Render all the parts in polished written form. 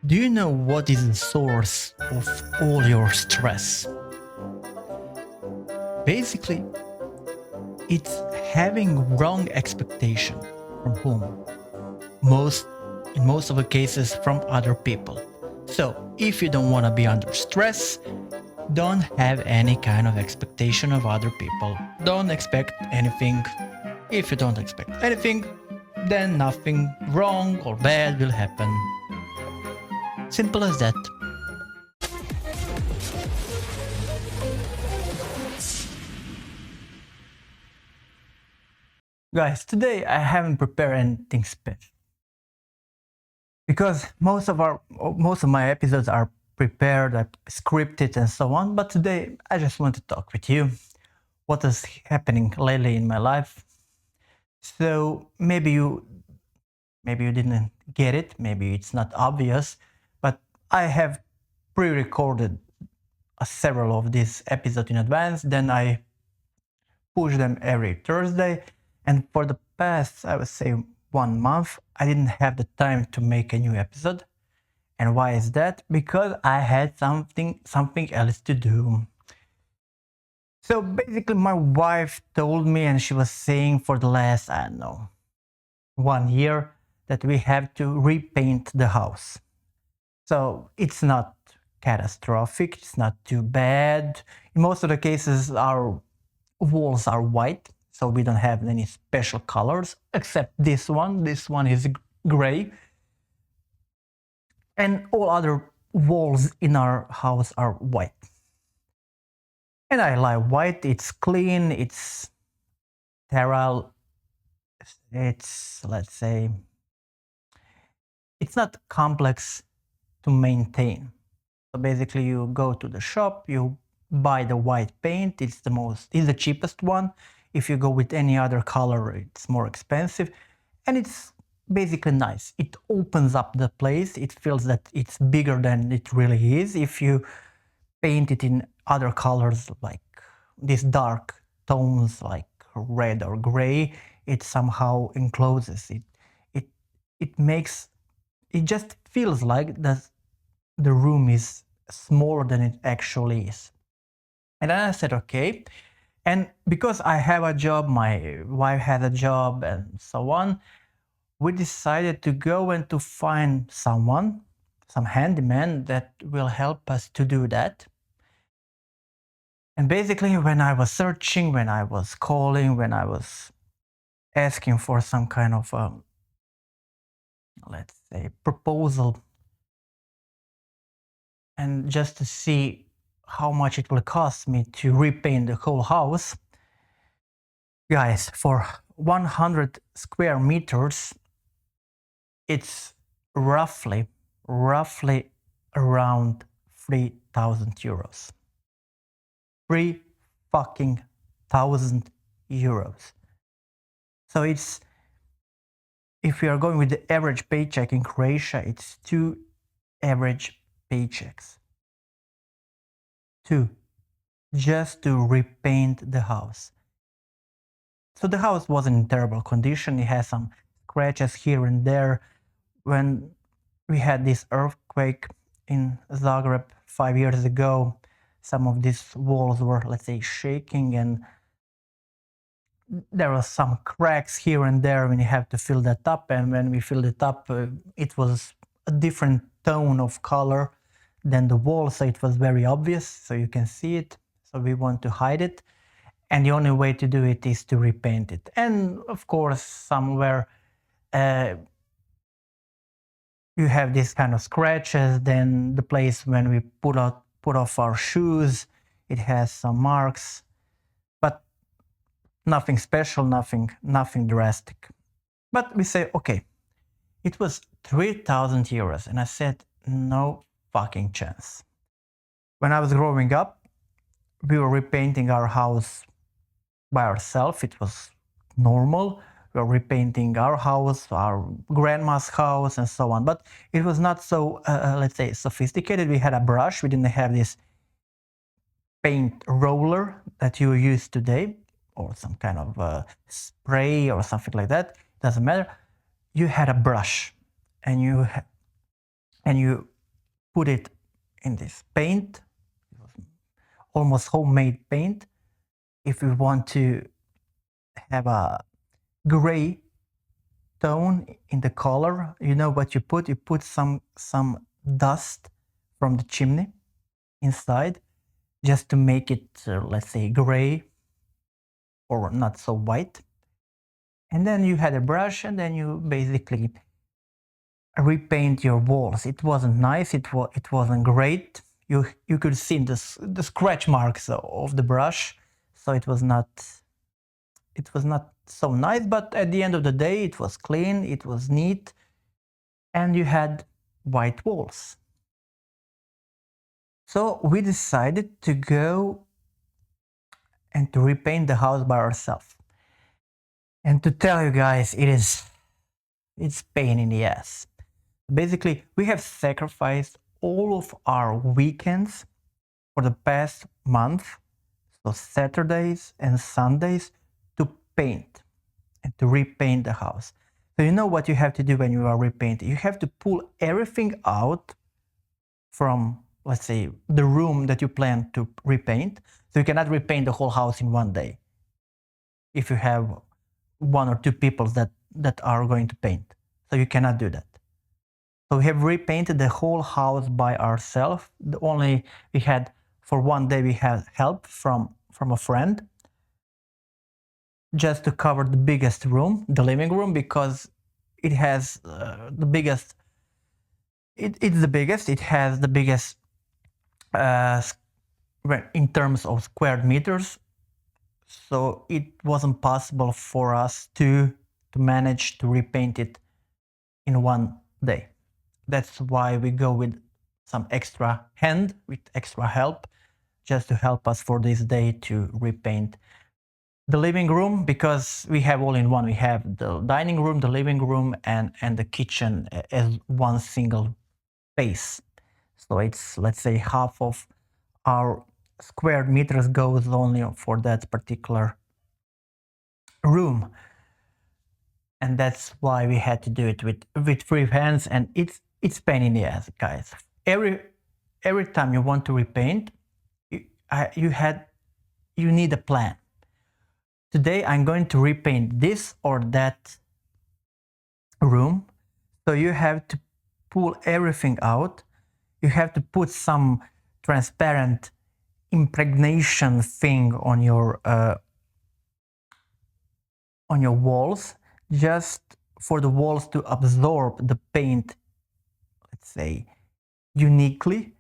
Do you know what is the source of all your stress? Basically, it's having wrong expectation from whom? In most of the cases from other people. So, if you don't want to be under stress, don't have any kind of expectation of other people. Don't expect anything. If you don't expect anything, then nothing wrong or bad will happen. Simple as that. Guys, today I haven't prepared anything special because most of my episodes are prepared, scripted, and so on. But today I just want to talk with you. What is happening lately in my life? So maybe you didn't get it. Maybe it's not obvious, but I have pre-recorded several of these episodes in advance. Then I push them every Thursday. And for the past, I would say 1 month, I didn't have the time to make a new episode. And why is that? Because I had something else to do. So basically my wife told me, and she was saying for the last, I don't know, 1 year, that we have to repaint the house. So it's not catastrophic, it's not too bad. In most of the cases, our walls are white, so we don't have any special colors, except this one. This one is gray. And all other walls in our house are white. And I like white, it's clean, it's sterile, it's, let's say, it's not complex to maintain. So basically you go to the shop, you buy the white paint, it's the cheapest one. If you go with any other color, it's more expensive, and it's basically nice. It opens up the place, it feels that it's bigger than it really is. If you paint it in other colors, like these dark tones like red or gray, it somehow encloses it. It makes, it just feels like the room is smaller than it actually is. And then I said, okay. And because I have a job, my wife has a job, and so on, we decided to go and to find someone, some handyman that will help us to do that. And basically, when I was searching, when I was calling, when I was asking for some kind of, let's say, proposal, and just to see how much it will cost me to repaint the whole house, guys, for 100 square meters, it's roughly around 3,000 euros. 3 fucking thousand euros. So it's, if we are going with the average paycheck in Croatia, it's 2 average paychecks. 2, just to repaint the house. So the house wasn't in terrible condition. It has some scratches here and there. When we had this earthquake in Zagreb 5 years ago, some of these walls were, let's say, shaking, and there were some cracks here and there when you have to fill that up. And when we filled it up, it was a different tone of color than the wall, so it was very obvious, so you can see it. So we want to hide it, and the only way to do it is to repaint it. And of course, somewhere you have this kind of scratches. Then the place when we put off our shoes, it has some marks, but nothing special, nothing drastic. But we say, okay, it was 3,000 euros, and I said, no fucking chance. When I was growing up, we were repainting our house by ourselves. It was normal. We were repainting our house, our grandma's house, and so on. But it was not so, let's say, sophisticated. We had a brush. We didn't have this paint roller that you use today, or some kind of spray or something like that. Doesn't matter. You had a brush, and you put it in this paint, almost homemade paint. If we want to have a gray tone in the color, you know what you put? You put some dust from the chimney inside, just to make it, let's say, gray or not so white. And then you had a brush, and then you basically repaint your walls. It wasn't nice. It wasn't great. You could see the scratch marks of the brush, so it was not so nice. But at the end of the day, it was clean. It was neat, and you had white walls. So we decided to go and to repaint the house by ourselves. And to tell you guys, it's pain in the ass. Basically, we have sacrificed all of our weekends for the past month, so Saturdays and Sundays, to paint and to repaint the house. So you know what you have to do when you are repainting? You have to pull everything out from, let's say, the room that you plan to repaint. So you cannot repaint the whole house in one day if you have one or two people that are going to paint. So you cannot do that. So we have repainted the whole house by ourselves. We had, for one day, we had help from a friend, just to cover the biggest room, the living room, because it has the biggest. It's the biggest. It has the biggest in terms of square meters. So it wasn't possible for us to manage to repaint it in one day. That's why we go with some extra hand, with extra help, just to help us for this day to repaint the living room, because we have all in one. We have the dining room, the living room, and the kitchen as one single space. So it's, let's say, half of our square meters goes only for that particular room. And that's why we had to do it with free hands, and it's pain in the ass, guys. Every time you want to repaint, you need a plan. Today I'm going to repaint this or that room, so you have to pull everything out. You have to put some transparent impregnation thing on your walls, just for the walls to absorb the paint, let's say, uniquely,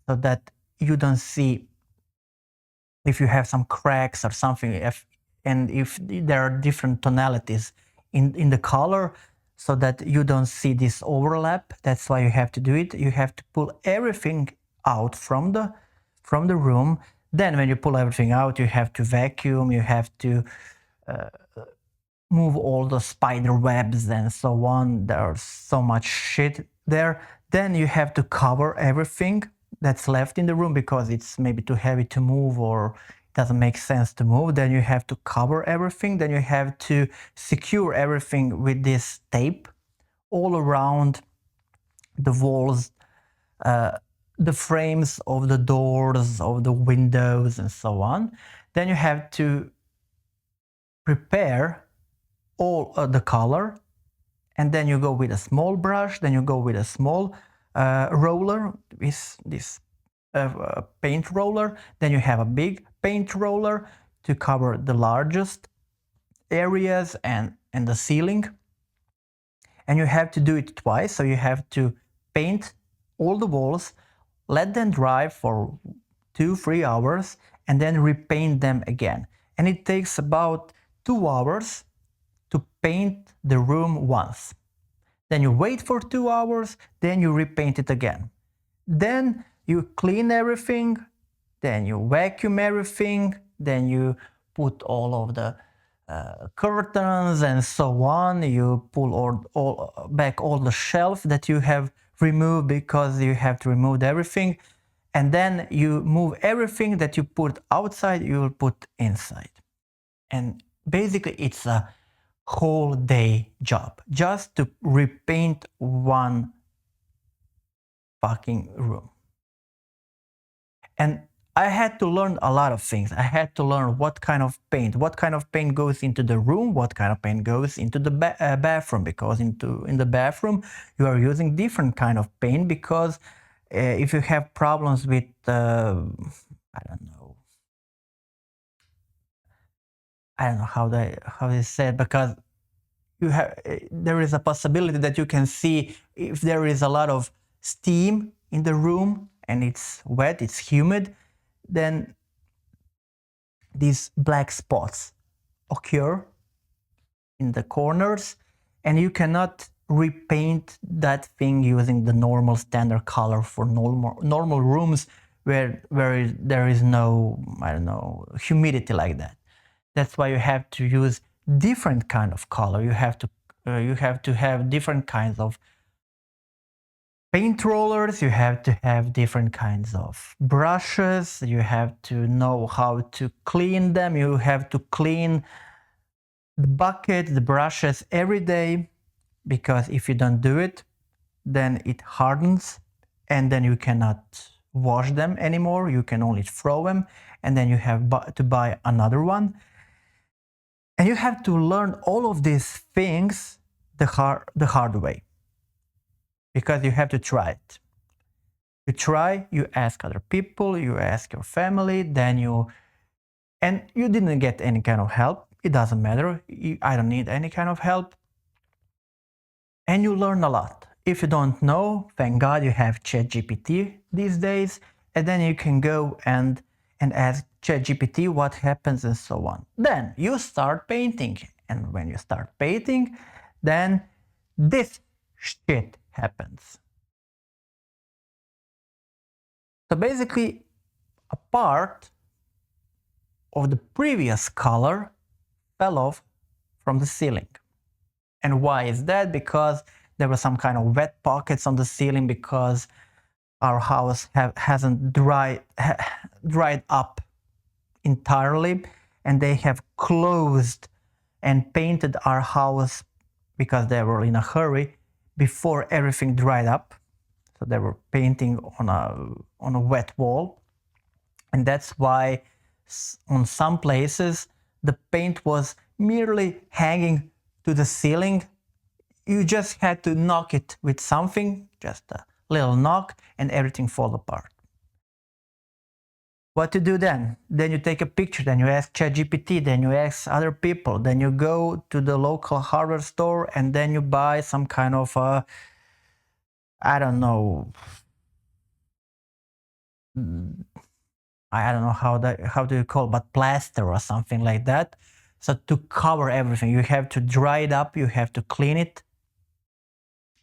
so that you don't see if you have some cracks or something, if there are different tonalities in the color, so that you don't see this overlap. That's why you have to do it. You have to pull everything out from the room. Then when you pull everything out, you have to vacuum, you have to move all the spider webs and so on. There's so much shit there. Then you have to cover everything that's left in the room, because it's maybe too heavy to move or it doesn't make sense to move. Then you have to cover everything. Then you have to secure everything with this tape all around the walls, the frames of the doors, of the windows, and so on. Then you have to prepare all the color, and then you go with a small brush, then you go with a small roller, with this paint roller, then you have a big paint roller to cover the largest areas and the ceiling, and you have to do it twice. So you have to paint all the walls, let them dry for 2-3 hours, and then repaint them again. And it takes about 2 hours to paint the room once. Then you wait for 2 hours, then you repaint it again. Then you clean everything, then you vacuum everything, then you put all of the curtains and so on. You pull back all the shelf that you have removed, because you have to remove everything. And then you move everything that you put outside, you will put inside. And basically it's a whole day job just to repaint one fucking room. And I had to learn a lot of things. I had to learn what kind of paint goes into the room, what kind of paint goes into the bathroom, because in the bathroom you are using different kind of paint, because if you have problems with I don't know how they said, because you have there is a possibility that you can see if there is a lot of steam in the room and it's wet, it's humid, then these black spots occur in the corners, and you cannot repaint that thing using the normal standard color for normal rooms where there is no, I don't know, humidity like that. That's why you have to use different kind of color. You have to have different kinds of paint rollers, you have to have different kinds of brushes, you have to know how to clean them, you have to clean the bucket, the brushes every day, because if you don't do it, then it hardens and then you cannot wash them anymore, you can only throw them, and then you have to buy another one. And you have to learn all of these things the hard way, because you have to try it. You try, you ask other people, you ask your family, then you didn't get any kind of help. It doesn't matter. I don't need any kind of help. And you learn a lot. If you don't know, thank God you have ChatGPT these days, and then you can go and ask ChatGPT what happens and so on. Then you start painting, and when you start painting, then this shit happens. So basically, a part of the previous color fell off from the ceiling. And why is that? Because there were some kind of wet pockets on the ceiling, because our house hasn't dried up entirely, and they have closed and painted our house because they were in a hurry before everything dried up. So they were painting on a wet wall, and that's why on some places the paint was merely hanging to the ceiling. You just had to knock it with something, just a little knock, and everything fall apart. What to do then? Then you take a picture, then you ask ChatGPT, then you ask other people, then you go to the local hardware store, and then you buy some kind of I don't know how do you call it, but plaster or something like that. So to cover everything, you have to dry it up, you have to clean it,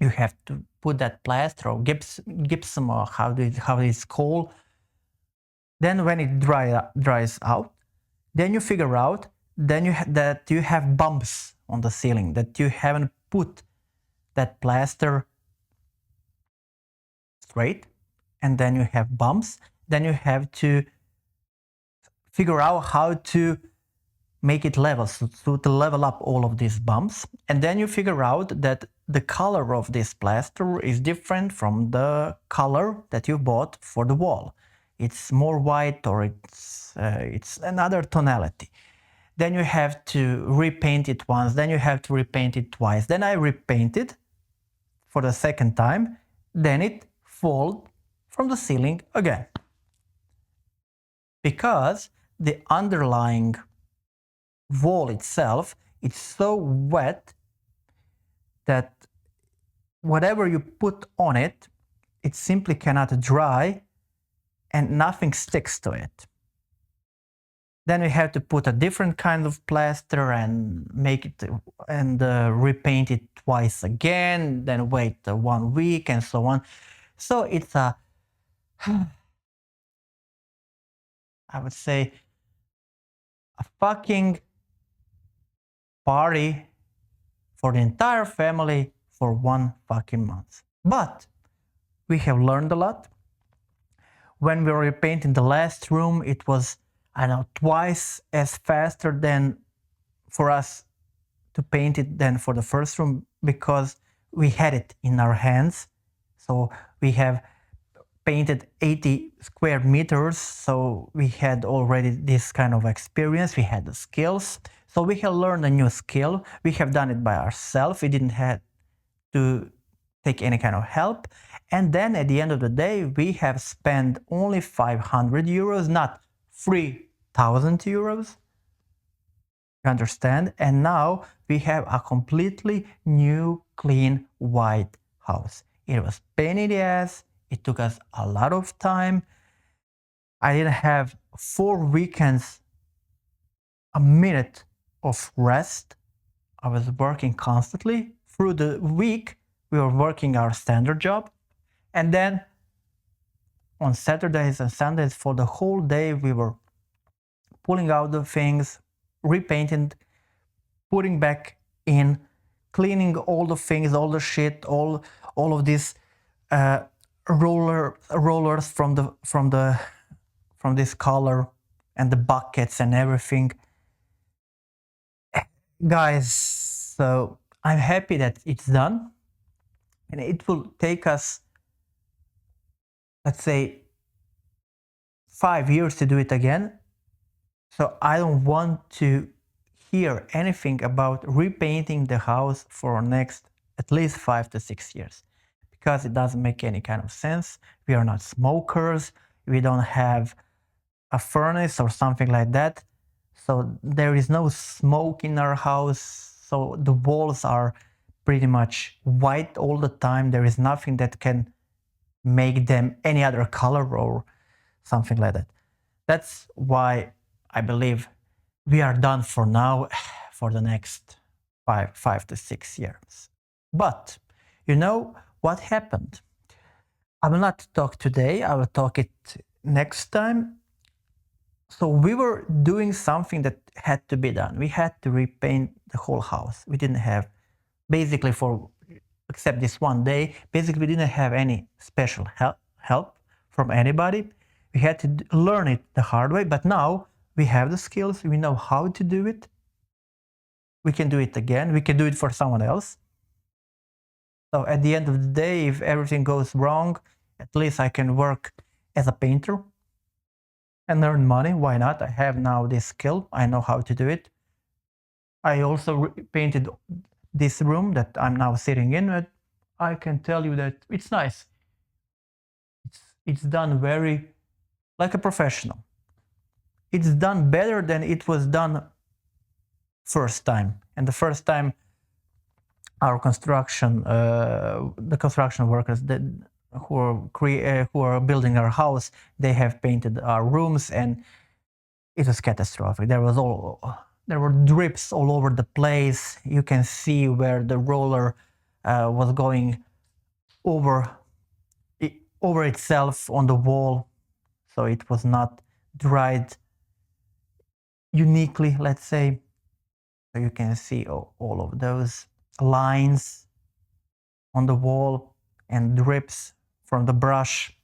you have to put that plaster or gypsum or how it's called. Then when it dries out, then you figure out that you have bumps on the ceiling, that you haven't put that plaster straight, and then you have bumps. Then you have to figure out how to make it level, so to level up all of these bumps. And then you figure out that the color of this plaster is different from the color that you bought for the wall. It's more white, or it's another tonality. Then you have to repaint it once, then you have to repaint it twice. Then I repainted for the second time, then it fell from the ceiling again. Because the underlying wall itself, it's so wet that whatever you put on it, it simply cannot dry and nothing sticks to it. Then we have to put a different kind of plaster and make it and repaint it twice again, then wait 1 week and so on. So it's a I would say a fucking party for the entire family for 1 fucking month. But we have learned a lot. When we were repainting the last room, it was, I don't know, twice as faster than for us to paint it than for the first room, because we had it in our hands. So we have painted 80 square meters, so we had already this kind of experience, we had the skills, so we have learned a new skill, we have done it by ourselves, we didn't have to take any kind of help, and then at the end of the day we have spent only 500 euros, not 3,000 euros, you understand, and now we have a completely new clean white house. It was pain in the ass, it took us a lot of time. I didn't have 4 weekends, a minute of rest. I was working constantly. Through the week, we were working our standard job. And then on Saturdays and Sundays, for the whole day, we were pulling out the things, repainting, putting back in, cleaning all the things, all the shit, all of these rollers from this color and the buckets and everything. Guys, so I'm happy that it's done, and it will take us, let's say, 5 years to do it again. So I don't want to hear anything about repainting the house for next at least 5 to 6 years, because it doesn't make any kind of sense. We are not smokers, we don't have a furnace or something like that, so there is no smoke in our house, so the walls are pretty much white all the time. There is nothing that can make them any other color or something like that. That's why I believe we are done for now, for the next 5 to 6 years. But you know what happened? I will not talk today, I will talk it next time. So we were doing something that had to be done. We had to repaint the whole house. We didn't have, basically, for except this one day, basically we didn't have any special help from anybody. We had to learn it the hard way, but now we have the skills, we know how to do it. We can do it again, we can do it for someone else. So at the end of the day, if everything goes wrong, at least I can work as a painter and earn money. Why not? I have now this skill, I know how to do it. I also painted this room that I'm now sitting in, but I can tell you that it's nice. It's done very like a professional. It's done better than it was done first time. And the first time our construction, the construction workers who are building our house, they have painted our rooms, and it was catastrophic. There were drips all over the place. You can see where the roller was going over itself on the wall, so it was not dried uniquely, let's say. So you can see all of those lines on the wall and drips from the brush,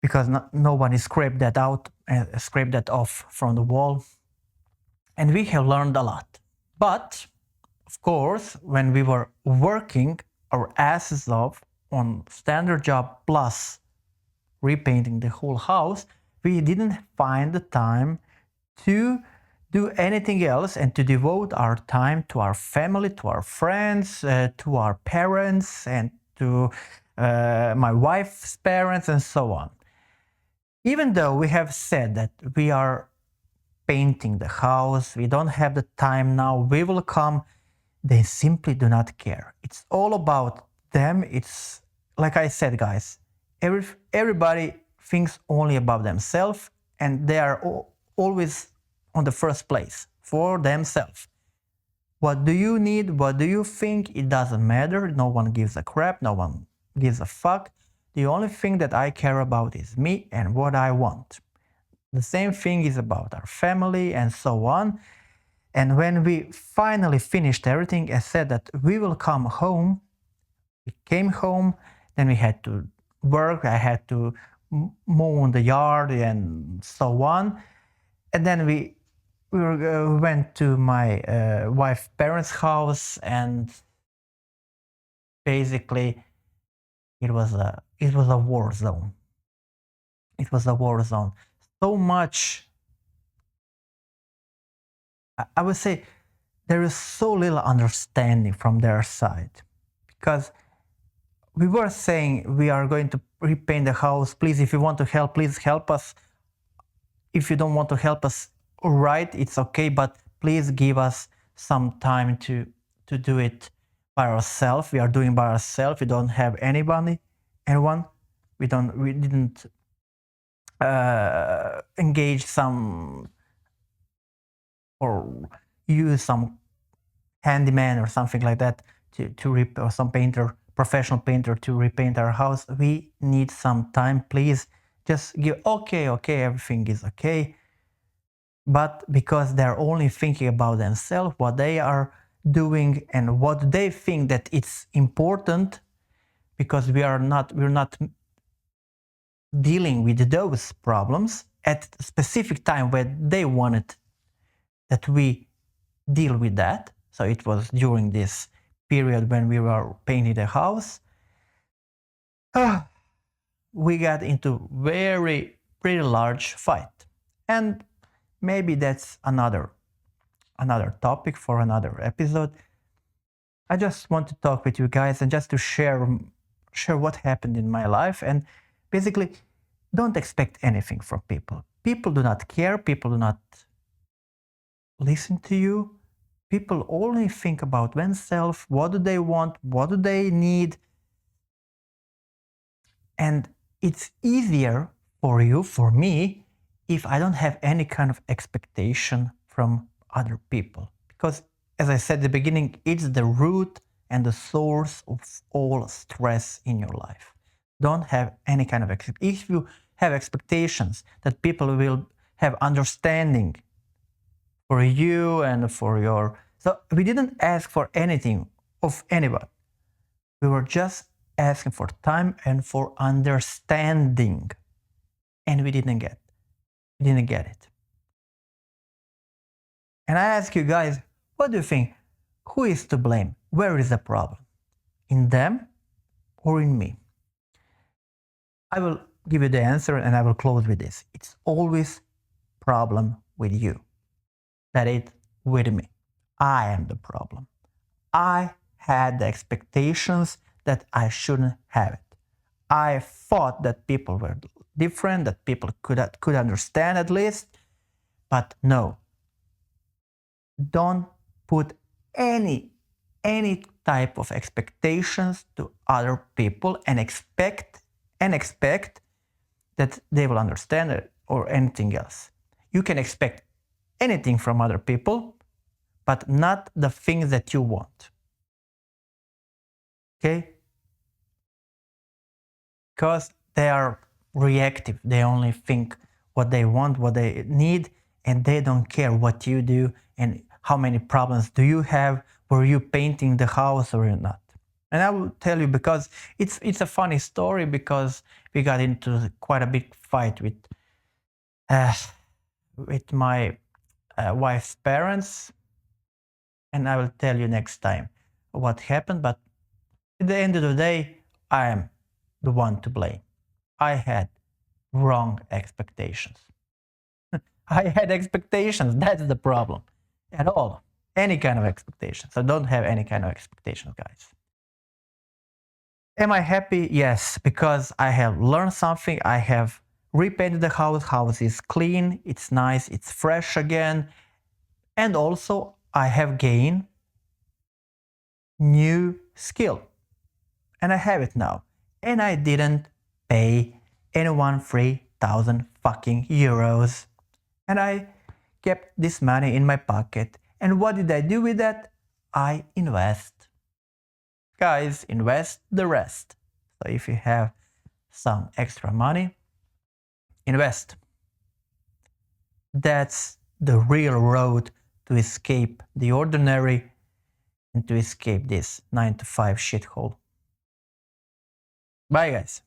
because nobody scraped that out and scraped that off from the wall. And we have learned a lot. But of course, when we were working our asses off on standard job plus repainting the whole house, we didn't find the time to do anything else and to devote our time to our family, to our friends, to our parents, and to my wife's parents, and so on. Even though we have said that we are painting the house, we don't have the time now, we will come, they simply do not care. It's all about them. It's like I said, guys, everybody thinks only about themselves, and they are always on the first place for themselves. What do you need? What do you think? It doesn't matter. No one gives a crap. No one gives a fuck. The only thing that I care about is me and what I want. The same thing is about our family and so on. And when we finally finished everything, I said that we will come home. We came home, then we had to work. I had to mow in the yard and so on. And then we went to my wife's parents' house, and basically it was a war zone. It was a war zone. So much, I would say, there is so little understanding from their side, because we were saying we are going to repaint the house. Please, if you want to help, please help us. If you don't want to help us, right, it's okay, but please give us some time to do it by ourselves. We are doing by ourselves. We don't have anyone. We didn't engage some or use some handyman or something like that to repair, or some painter, professional painter, to repaint our house. We need some time, please. Just give okay, everything is okay. But because they're only thinking about themselves, what they are doing and what they think that it's important, because we're not dealing with those problems at a specific time where they wanted that we deal with that. So it was during this period when we were painting the house. We got into pretty large fight, and maybe that's another topic for another episode. I just want to talk with you guys and just to share what happened in my life. And basically, don't expect anything from people. People do not care. People do not listen to you. People only think about themselves. What do they want? What do they need? And it's easier for you, for me, if I don't have any kind of expectation from other people. Because, as I said at the beginning, it's the root and the source of all stress in your life. Don't have any kind of if you have expectations that people will have understanding for you and for your... So we didn't ask for anything of anyone. We were just asking for time and for understanding, and we didn't get it. And I ask you guys, what do you think? Who is to blame? Where is the problem? In them or in me? I will give you the answer and I will close with this. It's always problem with you. That is with me. I am the problem. I had the expectations that I shouldn't have it. I thought that people were different, that people could understand at least, but no. Don't put any type of expectations to other people and expect that they will understand it or anything else. You can expect anything from other people, but not the things that you want. Okay? Because they are reactive. They only think what they want, what they need, and they don't care what you do and how many problems do you have. Were you painting the house or not? And I will tell you, because it's a funny story, because we got into quite a big fight with my wife's parents, and I will tell you next time what happened. But at the end of the day, I am the one to blame. I had wrong expectations. I had expectations. That's the problem. At all. Any kind of expectations. So don't have any kind of expectations, guys. Am I happy? Yes, because I have learned something. I have repainted the house. House is clean. It's nice. It's fresh again. And also I have gained new skill. And I have it now. And I didn't pay anyone 3,000 fucking euros. And I kept this money in my pocket. And what did I do with that? I invest. Guys, invest the rest. So if you have some extra money, invest. That's the real road to escape the ordinary and to escape this 9-to-5 shithole. Bye, guys.